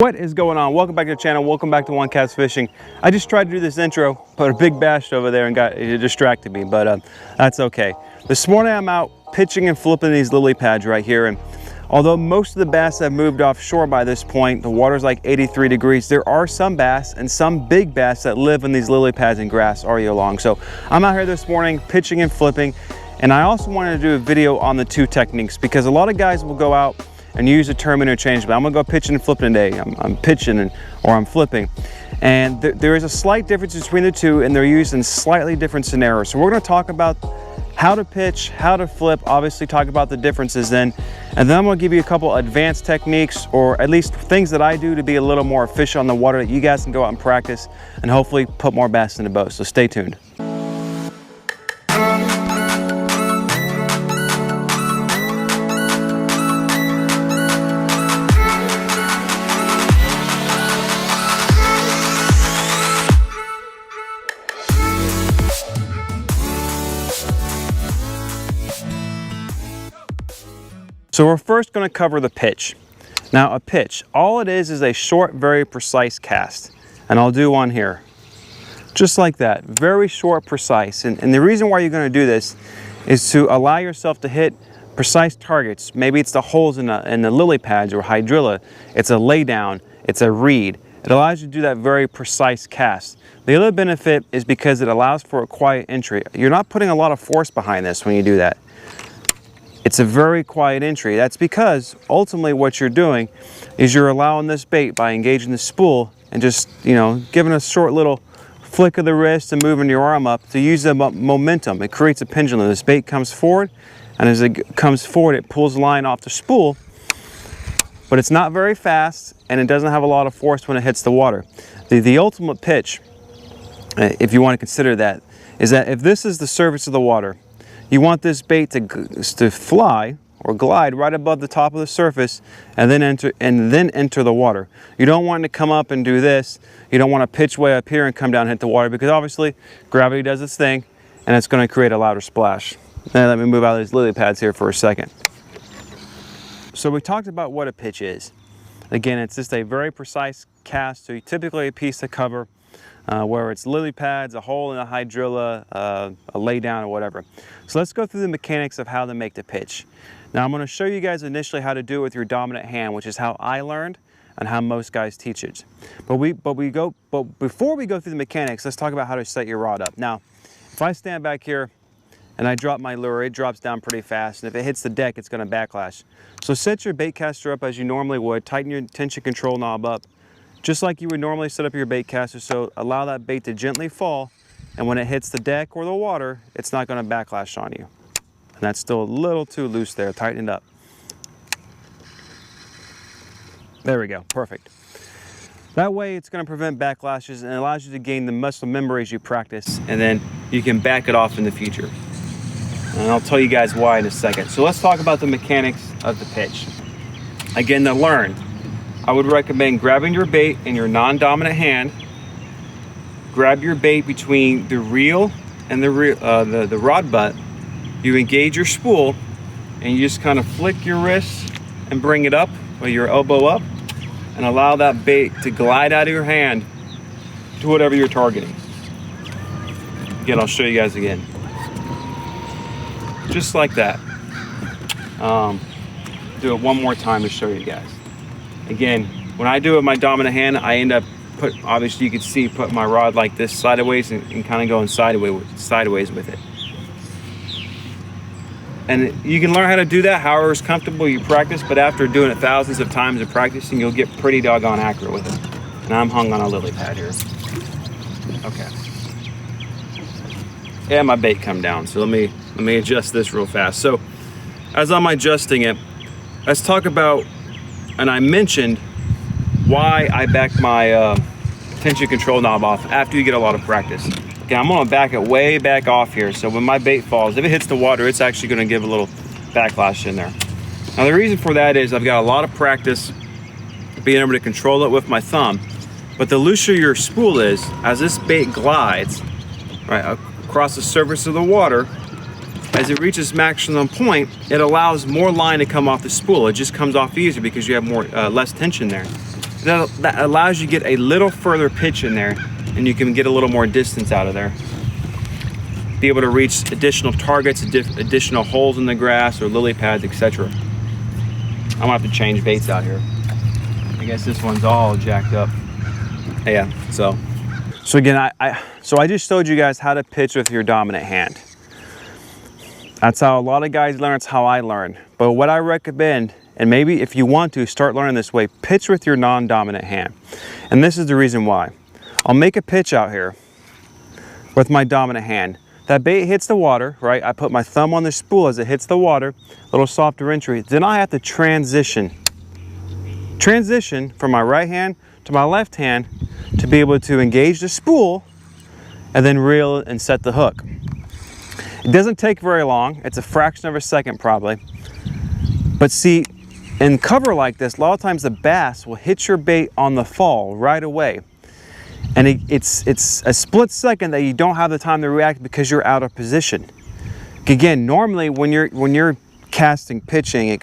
What is going on? Welcome back to the channel. Welcome back to One Cast Fishing. I just tried to do this intro, put a big bass over there and it distracted me, but that's okay. This morning I'm out pitching and flipping these lily pads right here, and although most of the bass have moved offshore by this point, the water's like 83 degrees, there are some bass and some big bass that live in these lily pads and grass all year long. So I'm out here this morning pitching and flipping, and I also wanted to do a video on the two techniques because a lot of guys will go out and use the term interchangeably. I'm gonna go pitching and flipping today. I'm pitching or I'm flipping. And there is a slight difference between the two, and they're used in slightly different scenarios. So we're gonna talk about how to pitch, how to flip, obviously talk about the differences then. And then I'm gonna give you a couple advanced techniques, or at least things that I do to be a little more efficient on the water that you guys can go out and practice and hopefully put more bass in the boat. So stay tuned. So we're first going to cover the pitch. Now a pitch, all it is a short, very precise cast. And I'll do one here. Just like that, very short, precise. And the reason why you're going to do this is to allow yourself to hit precise targets. Maybe it's the holes in the lily pads or hydrilla. It's a laydown, it's a reed. It allows you to do that very precise cast. The other benefit is because it allows for a quiet entry. You're not putting a lot of force behind this when you do that. It's a very quiet entry. That's because ultimately what you're doing is you're allowing this bait by engaging the spool and just, giving a short little flick of the wrist and moving your arm up to use the momentum. It creates a pendulum. This bait comes forward, and as it comes forward, it pulls the line off the spool, but it's not very fast and it doesn't have a lot of force when it hits the water. The ultimate pitch, if you want to consider that, is that if this is the surface of the water, you want this bait to fly or glide right above the top of the surface and then enter the water. You don't want it to come up and do this. You don't want to pitch way up here and come down and hit the water, because obviously gravity does its thing and it's going to create a louder splash. Now let me move out of these lily pads here for a second. So we talked about what a pitch is. Again, it's just a very precise cast, so typically a piece of cover, where it's lily pads, a hole in a hydrilla, a laydown or whatever. So let's go through the mechanics of how to make the pitch. Now I'm going to show you guys initially how to do it with your dominant hand, which is how I learned and how most guys teach it. But before we go through the mechanics, let's talk about how to set your rod up. Now, if I stand back here and I drop my lure, it drops down pretty fast, and if it hits the deck, it's going to backlash. So set your bait caster up as you normally would. Tighten your tension control knob up, just like you would normally set up your bait caster, so allow that bait to gently fall, and when it hits the deck or the water, it's not going to backlash on you. And that's still a little too loose there. Tighten it up. There we go. Perfect. That way it's going to prevent backlashes and allows you to gain the muscle memory as you practice, and then you can back it off in the future. And I'll tell you guys why in a second. So let's talk about the mechanics of the pitch. Again, to learn, I would recommend grabbing your bait in your non-dominant hand. Grab your bait between the reel and the rod butt. You engage your spool, and you just kind of flick your wrist and bring it up with your elbow up, and allow that bait to glide out of your hand to whatever you're targeting. Again, I'll show you guys again. Just like that. Do it one more time to show you guys. Again, when I do it with my dominant hand, I end up obviously you can see, put my rod like this sideways and kind of going sideways with it. And you can learn how to do that however is comfortable you practice, but after doing it thousands of times and practicing, you'll get pretty doggone accurate with it. And I'm hung on a lily pad here. Okay. Yeah, my bait come down, so let me adjust this real fast. So as I'm adjusting it, let's talk about, and I mentioned why I back my tension control knob off after you get a lot of practice. Okay, I'm gonna back it way back off here, so when my bait falls, if it hits the water, it's actually gonna give a little backlash in there. Now the reason for that is I've got a lot of practice being able to control it with my thumb, but the looser your spool is, as this bait glides right across the surface of the water, as it reaches maximum point, it allows more line to come off the spool. It just comes off easier because you have less tension there. that allows you to get a little further pitch in there, and you can get a little more distance out of there. Be able to reach additional targets, additional holes in the grass or lily pads, etc. I'm gonna have to change baits out here. I guess this one's all jacked up. Yeah, so again, I just showed you guys how to pitch with your dominant hand. That's how a lot of guys learn, it's how I learn. But what I recommend, and maybe if you want to start learning this way, pitch with your non-dominant hand. And this is the reason why. I'll make a pitch out here with my dominant hand. That bait hits the water, right? I put my thumb on the spool as it hits the water, a little softer entry. Then I have to transition from my right hand to my left hand to be able to engage the spool and then reel and set the hook. It doesn't take very long. It's a fraction of a second probably. But see, in cover like this, a lot of times the bass will hit your bait on the fall right away. And it's a split second that you don't have the time to react because you're out of position. Again, normally when you're casting, pitching,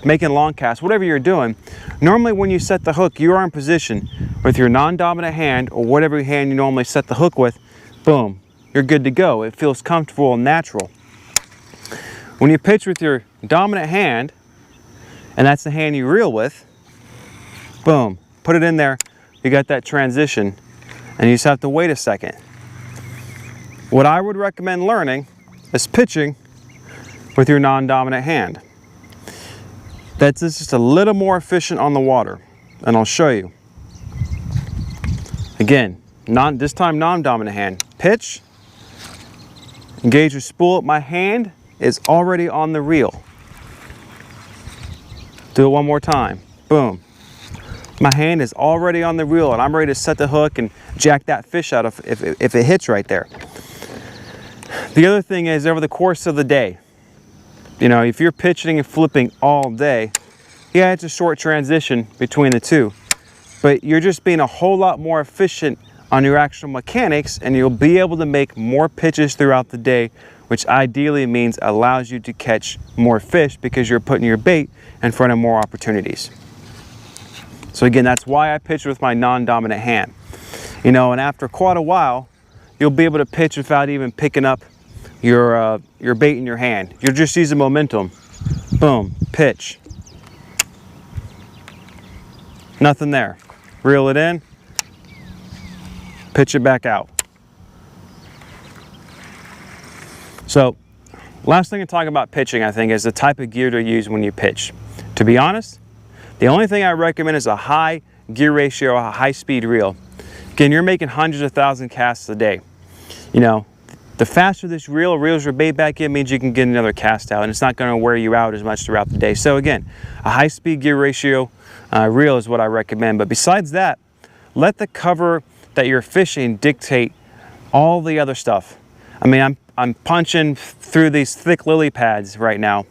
making long casts, whatever you're doing, normally when you set the hook, you are in position with your non-dominant hand or whatever hand you normally set the hook with. Boom, you're good to go. It feels comfortable and natural. When you pitch with your dominant hand, and that's the hand you reel with, boom, put it in there. You got that transition, and you just have to wait a second. What I would recommend learning is pitching with your non-dominant hand. That's just a little more efficient on the water, and I'll show you. Again, this time non-dominant hand. Pitch, engage your spool. My hand is already on the reel. Do it one more time. Boom. My hand is already on the reel and I'm ready to set the hook and jack that fish out if it hits right there. The other thing is, over the course of the day, you know, if you're pitching and flipping all day, yeah, it's a short transition between the two, but you're just being a whole lot more efficient on your actual mechanics, and you'll be able to make more pitches throughout the day, which ideally means allows you to catch more fish because you're putting your bait in front of more opportunities. So again, that's why I pitch with my non-dominant hand. You know, and after quite a while, you'll be able to pitch without even picking up your bait in your hand. You're just using momentum. Boom, pitch. Nothing there. Reel it in, pitch it back out. So, last thing to talk about pitching, I think, is the type of gear to use when you pitch. To be honest, the only thing I recommend is a high gear ratio, a high speed reel. Again, you're making hundreds of thousands casts a day. You know, the faster this reel reels your bait back in means you can get another cast out, and it's not going to wear you out as much throughout the day. So again, a high speed gear ratio reel is what I recommend. But besides that, let the cover that you're fishing dictate all the other stuff. I mean, I'm punching through these thick lily pads right now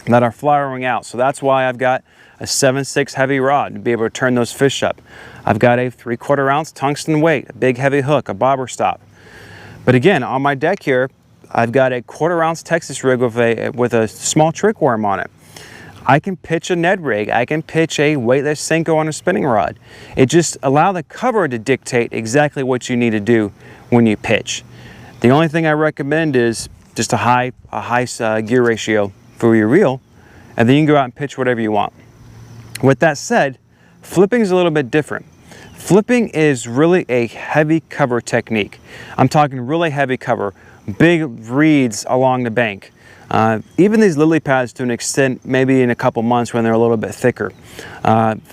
that are flowering out. So that's why I've got a 7/6 heavy rod to be able to turn those fish up. I've got a 3/4 ounce tungsten weight, a big heavy hook, a bobber stop. But again, on my deck here, I've got a 1/4 ounce Texas rig with a small trick worm on it. I can pitch a Ned rig. I can pitch a weightless Senko on a spinning rod. It just allows the cover to dictate exactly what you need to do when you pitch. The only thing I recommend is just a high gear ratio for your reel, and then you can go out and pitch whatever you want. With that said, flipping is a little bit different. Flipping is really a heavy cover technique. I'm talking really heavy cover, big reeds along the bank. Even these lily pads to an extent, maybe in a couple months when they're a little bit thicker.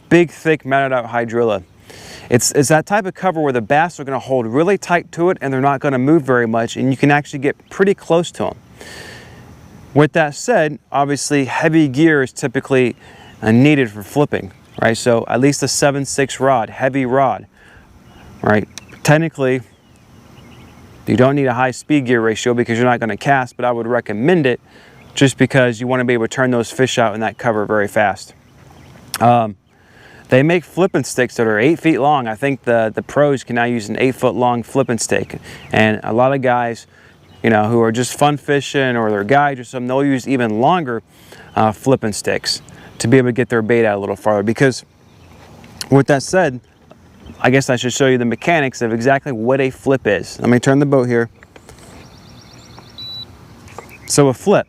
Big, thick, matted out hydrilla. It's that type of cover where the bass are going to hold really tight to it and they're not going to move very much, and you can actually get pretty close to them. With that said, obviously heavy gear is typically needed for flipping, right? So at least a 7/6 rod, heavy rod, right? Technically, you don't need a high speed gear ratio because you're not going to cast, but I would recommend it just because you want to be able to turn those fish out in that cover very fast. They make flipping sticks that are 8 feet long. I think the pros can now use an 8-foot long flipping stick, and a lot of guys, you know, who are just fun fishing or they're guides or something, they'll use even longer flipping sticks to be able to get their bait out a little farther, because With that said, I guess I should show you the mechanics of exactly what a flip is. Let me turn the boat here. So a flip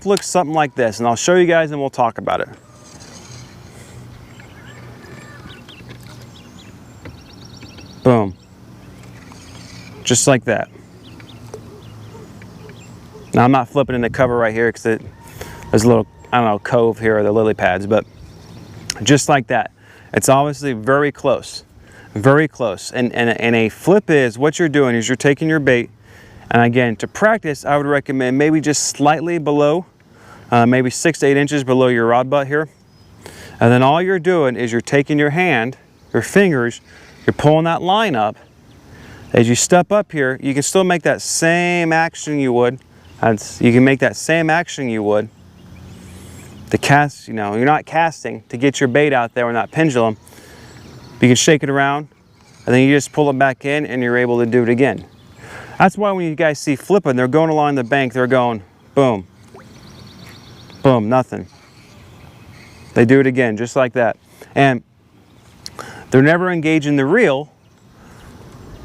looks something like this, and I'll show you guys and we'll talk about it. Boom. Just like that. Now I'm not flipping in the cover right here because there's a little, I don't know, cove here or the lily pads, but just like that. It's obviously very close, very close. And a flip is, what you're doing is you're taking your bait, and again, to practice, I would recommend maybe just slightly below, maybe 6 to 8 inches below your rod butt here. And then all you're doing is you're taking your hand, your fingers, you're pulling that line up. As you step up here, you can still make that same action you would. You can make that same action you would. The cast, you know, you're not casting to get your bait out there with that pendulum. You can shake it around, and then you just pull it back in, and you're able to do it again. That's why when you guys see flipping, they're going along the bank, they're going boom, boom, nothing. They do it again, just like that. And they're never engaging the reel,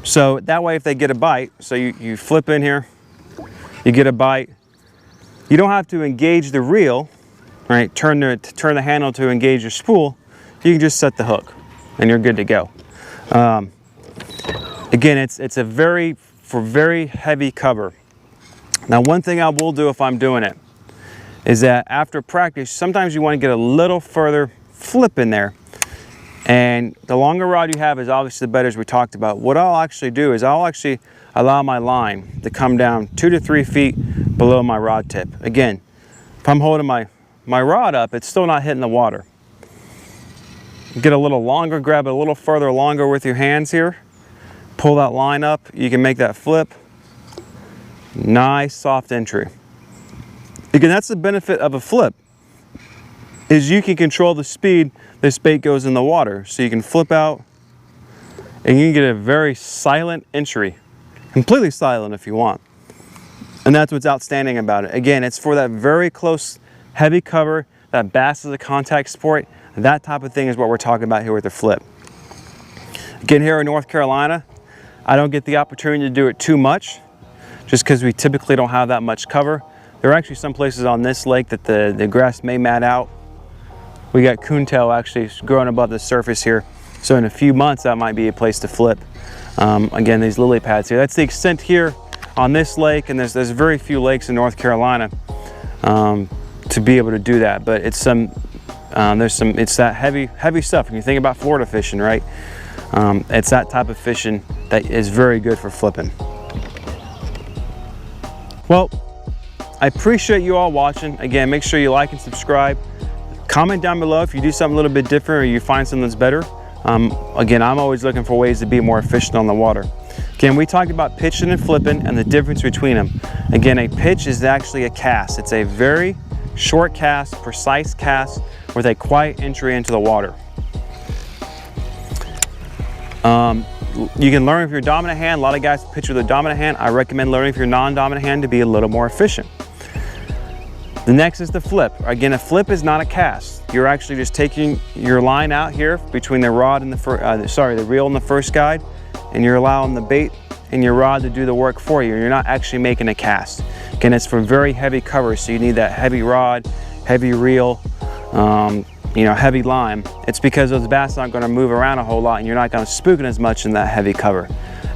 so that way if they get a bite, so you flip in here, you get a bite, you don't have to engage the reel, right? Turn the handle to engage your spool. You can just set the hook and you're good to go. Again, it's a very heavy cover. Now, one thing I will do if I'm doing it is that after practice, sometimes you want to get a little further flip in there. And the longer rod you have is obviously the better, as we talked about. What I'll actually do is I'll actually allow my line to come down 2 to 3 feet below my rod tip. Again, if I'm holding my rod up, it's still not hitting the water. Get a little longer, grab it a little further longer with your hands here. Pull that line up, you can make that flip. Nice soft entry. Again, that's the benefit of a flip, is you can control the speed this bait goes in the water. So you can flip out and you can get a very silent entry. Completely silent if you want. And that's what's outstanding about it. Again, it's for that very close, heavy cover, that bass is a contact sport. That type of thing is what we're talking about here with the flip. Again, here in North Carolina, I don't get the opportunity to do it too much, just because we typically don't have that much cover. There are actually some places on this lake that the grass may mat out. We got coontail actually growing above the surface here. So in a few months, that might be a place to flip. Again, these lily pads here. That's the extent here on this lake, and there's very few lakes in North Carolina to be able to do that. But it's it's that heavy stuff. When you think about Florida fishing, right? It's that type of fishing that is very good for flipping. Well, I appreciate you all watching. Again, make sure you like and subscribe. Comment down below if you do something a little bit different or you find something that's better. Again, I'm always looking for ways to be more efficient on the water. Again, we talked about pitching and flipping and the difference between them. Again, a pitch is actually a cast. It's a very short cast, precise cast with a quiet entry into the water. You can learn if you're dominant hand. A lot of guys pitch with a dominant hand. I recommend learning if you're non-dominant hand to be a little more efficient. The next is the flip. Again, a flip is not a cast. You're actually just taking your line out here between the rod and the reel and the first guide, and you're allowing the bait and your rod to do the work for you. You're not actually making a cast. Again, it's for very heavy cover, so you need that heavy rod, heavy reel, heavy line. It's because those bass aren't going to move around a whole lot, and you're not going to spook it as much in that heavy cover.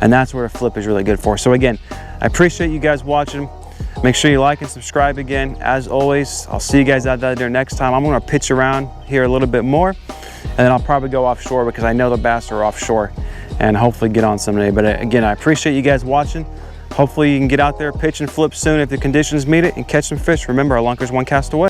And that's where a flip is really good for. So again, I appreciate you guys watching. Make sure you like and subscribe again. As always, I'll see you guys out there next time. I'm going to pitch around here a little bit more, and then I'll probably go offshore because I know the bass are offshore, and hopefully get on someday. But again, I appreciate you guys watching. Hopefully you can get out there, pitch and flip soon if the conditions meet it, and catch some fish. Remember, our lunker's one cast away.